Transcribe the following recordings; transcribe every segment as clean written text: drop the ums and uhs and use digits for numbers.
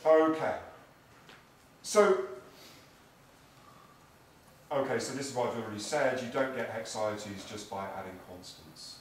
Okay. So this is what I've already said. You don't get hexieties just by adding constants.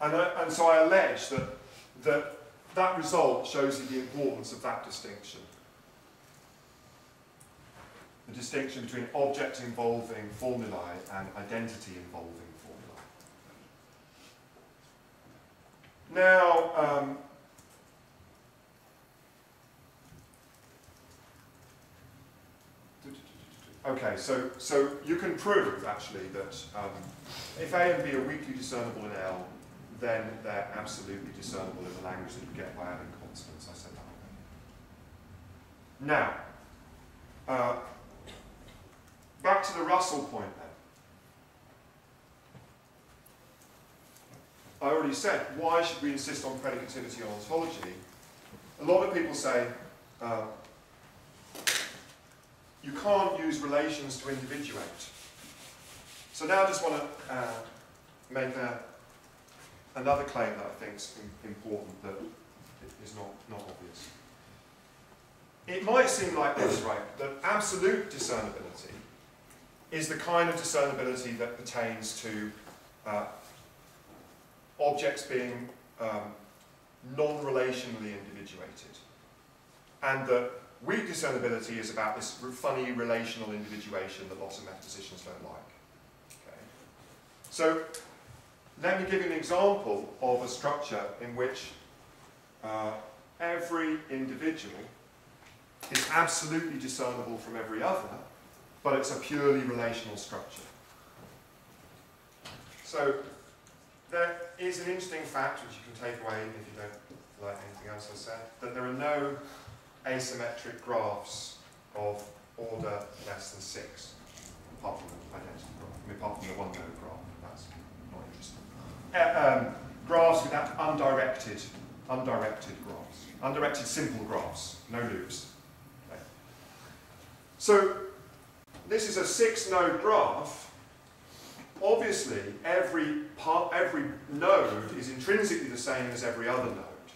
And so I allege that result shows you the importance of that distinction. The distinction between object-involving formulae and identity-involving formulae. Now, okay, so you can prove, actually, that if A and B are weakly discernible in L, then they're absolutely discernible in the language that you get by adding constants. I said that already. Now, back to the Russell point then. I already said, why should we insist on predicativity on ontology? A lot of people say, you can't use relations to individuate. So now I just want to make another claim that I think is important that is not obvious. It might seem like this, right, that absolute discernibility is the kind of discernibility that pertains to objects being non-relationally individuated. And that weak discernibility is about this funny relational individuation that lots of metaphysicians don't like. Okay. So let me give you an example of a structure in which every individual is absolutely discernible from every other, but it's a purely relational structure. So there is an interesting fact which you can take away if you don't like anything else I said, that there are no asymmetric graphs of order less than 6, apart from the identity graph. I mean, apart from the one node graph, that's not interesting. Graphs with that undirected graphs, undirected simple graphs, no loops. Okay. So this is a 6-node graph. Obviously, every node is intrinsically the same as every other node,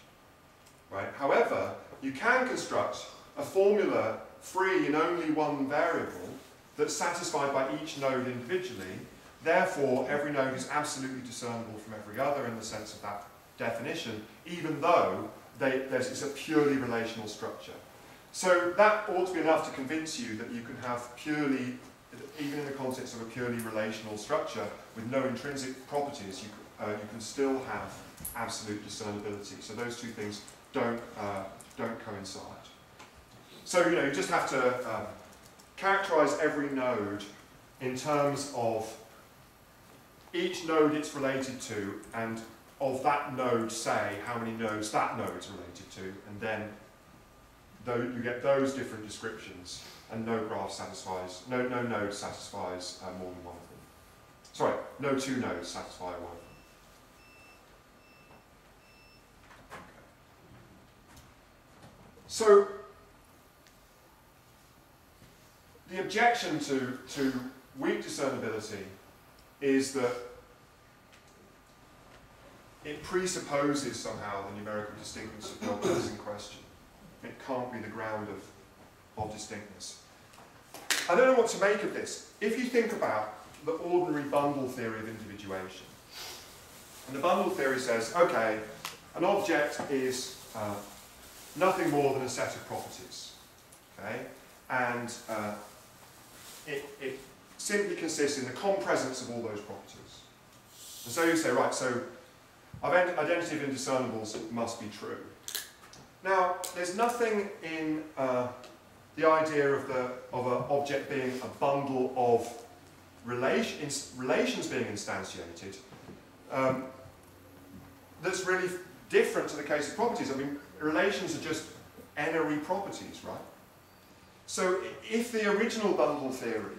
right? However, you can construct a formula free in only one variable that's satisfied by each node individually. Therefore, every node is absolutely discernible from every other in the sense of that definition, even though it's a purely relational structure. So that ought to be enough to convince you that you can have purely, even in the context of a purely relational structure with no intrinsic properties, you can still have absolute discernibility. So those two things don't coincide. So you just have to characterize every node in terms of each node it's related to, and of that node say how many nodes that node's related to, and then you get those different descriptions, and no graph satisfies, no node satisfies more than one of them. Sorry, no two nodes satisfy one of them. So, the objection to weak discernibility is that it presupposes somehow the numerical distinctness of the objects in question. It can't be the ground of distinctness. I don't know what to make of this. If you think about the ordinary bundle theory of individuation, and the bundle theory says, okay, an object is nothing more than a set of properties, okay? And it simply consists in the compresence of all those properties. And so you say, right, so identity of indiscernibles must be true. Now, there's nothing in the idea of an object being a bundle of relations being instantiated that's really different to the case of properties. I mean, relations are just n-ary properties, right? So if the original bundle theory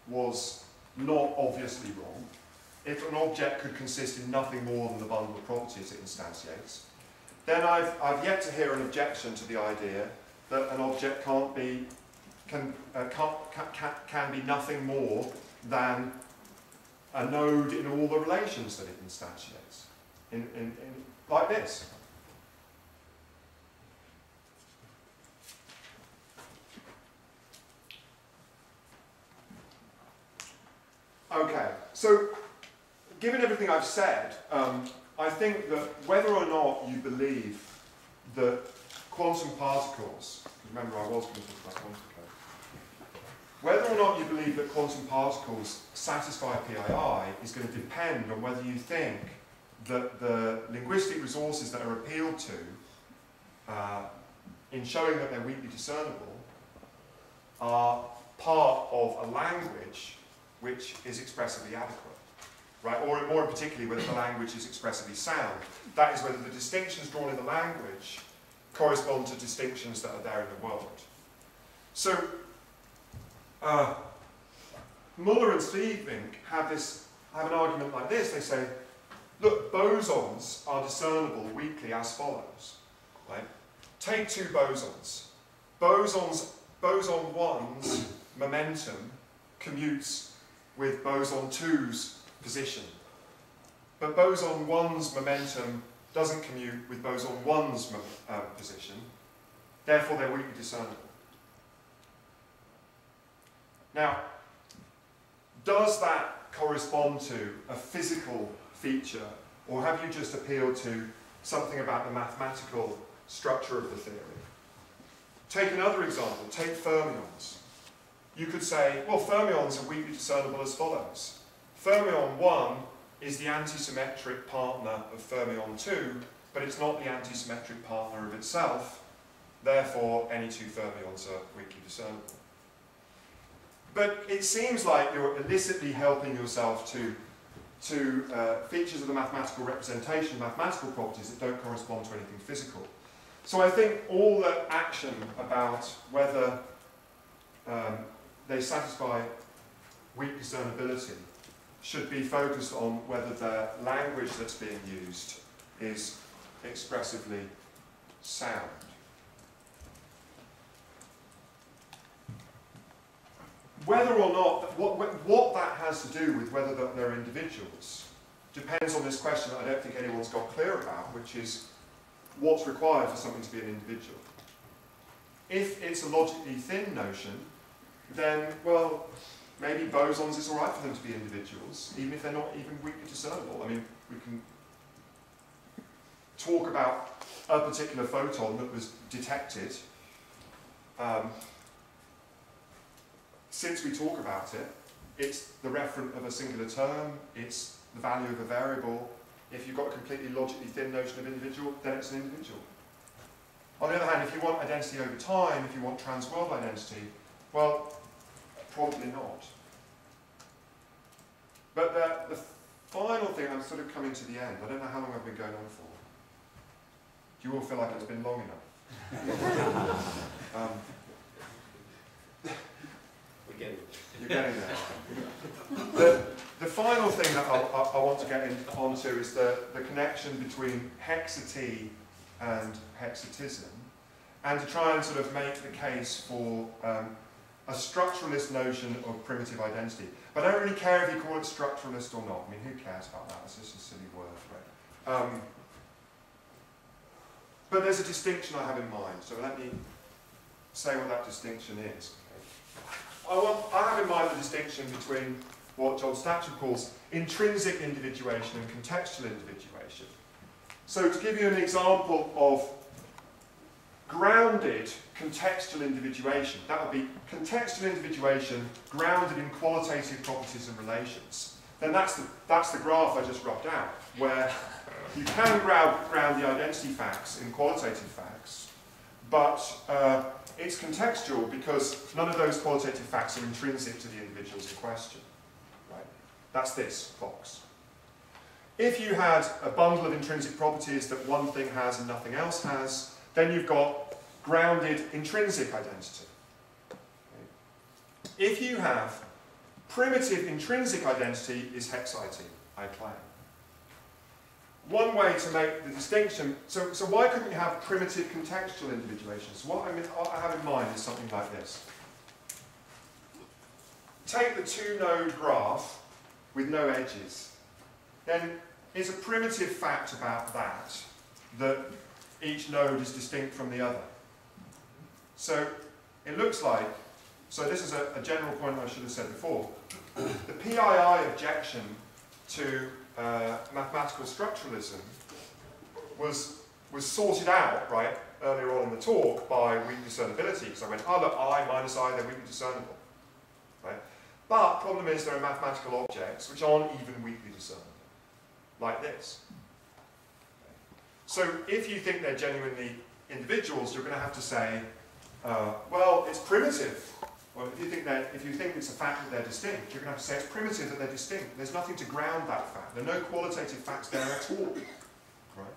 was not obviously wrong, if an object could consist in nothing more than the bundle of properties it instantiates, then I've yet to hear an objection to the idea that an object can be nothing more than a node in all the relations that it instantiates, like this. So, given everything I've said, I think that whether or not you believe that quantum particles, remember I was going to talk about quantum code, whether or not you believe that quantum particles satisfy PII is going to depend on whether you think that the linguistic resources that are appealed to in showing that they're weakly discernible are part of a language which is expressively adequate, right? Or more particularly, whether the language is expressively sound. That is, whether the distinctions drawn in the language correspond to distinctions that are there in the world. So, Muller and Stevink have an argument like this. They say, look, bosons are discernible weakly as follows, right? Take two bosons. Boson 1's momentum commutes with boson 2's position. But boson 1's momentum doesn't commute with boson 1's position. Therefore, they're weakly discernible. Now, does that correspond to a physical feature, or have you just appealed to something about the mathematical structure of the theory? Take another example, take fermions. You could say, well, fermions are weakly discernible as follows. Fermion 1 is the antisymmetric partner of fermion 2, but it's not the antisymmetric partner of itself. Therefore, any two fermions are weakly discernible. But it seems like you're illicitly helping yourself to features of the mathematical representation, mathematical properties that don't correspond to anything physical. So I think all the action about whether they satisfy weak discernibility should be focused on whether the language that's being used is expressively sound. Whether or not, what that has to do with whether they're individuals depends on this question that I don't think anyone's got clear about, which is what's required for something to be an individual. If it's a logically thin notion, then, well, maybe bosons, it's all right for them to be individuals, even if they're not even weakly discernible. I mean, we can talk about a particular photon that was detected. Since we talk about it, it's the referent of a singular term, it's the value of a variable. If you've got a completely logically thin notion of individual, then it's an individual. On the other hand, if you want identity over time, if you want trans-world identity, well, probably not. But the final thing, I'm sort of coming to the end. I don't know how long I've been going on for. Do you all feel like it's been long enough? You're getting there. The final thing that I want to get onto is the connection between hexaT and hexatism, and to try and sort of make the case for a structuralist notion of primitive identity. But I don't really care if you call it structuralist or not. I mean, who cares about that? It's just a silly word, right? But there's a distinction I have in mind, so let me say what that distinction is. I have in mind the distinction between what John Statcher calls intrinsic individuation and contextual individuation. So to give you an example of grounded contextual individuation, that would be contextual individuation grounded in qualitative properties and relations. Then that's the graph I just rubbed out, where you can ground the identity facts in qualitative facts, but it's contextual because none of those qualitative facts are intrinsic to the individuals in question. Right? That's this box. If you had a bundle of intrinsic properties that one thing has and nothing else has, then you've got grounded intrinsic identity. Okay? If you have primitive intrinsic identity is hexaT, I claim. One way to make the distinction, so why couldn't you have primitive contextual individuation? So what I have in mind is something like this. Take the two-node graph with no edges. Then is a primitive fact about that each node is distinct from the other. So it looks like, so this is a general point I should have said before, the PII objection to mathematical structuralism was sorted out, right, earlier on in the talk by weak discernibility, because I went, oh look, I minus I, they're weakly discernible, right? But the problem is there are mathematical objects which aren't even weakly discernible, like this. So if you think they're genuinely individuals, you're going to have to say, well, it's primitive. Well, if you think it's a fact that they're distinct, you're going to have to say it's primitive that they're distinct. There's nothing to ground that fact. There are no qualitative facts there at all. Right?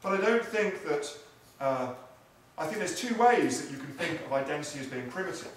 But I don't think that, I think there's two ways that you can think of identity as being primitive.